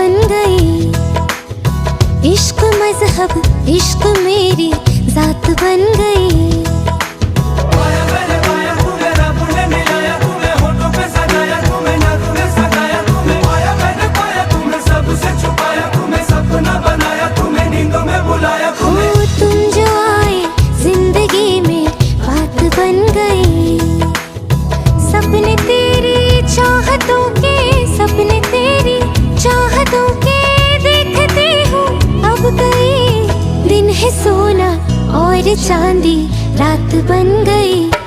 बन गई। इश्क मजहब इश्क मेरी जात बन गई। तुम जो आए जिंदगी में बात बन गई। सपने तेरी चाहतों के, सपने तेरी चाहतों के देखते हो अब गई। दिन है सोना और चांदी रात बन गई।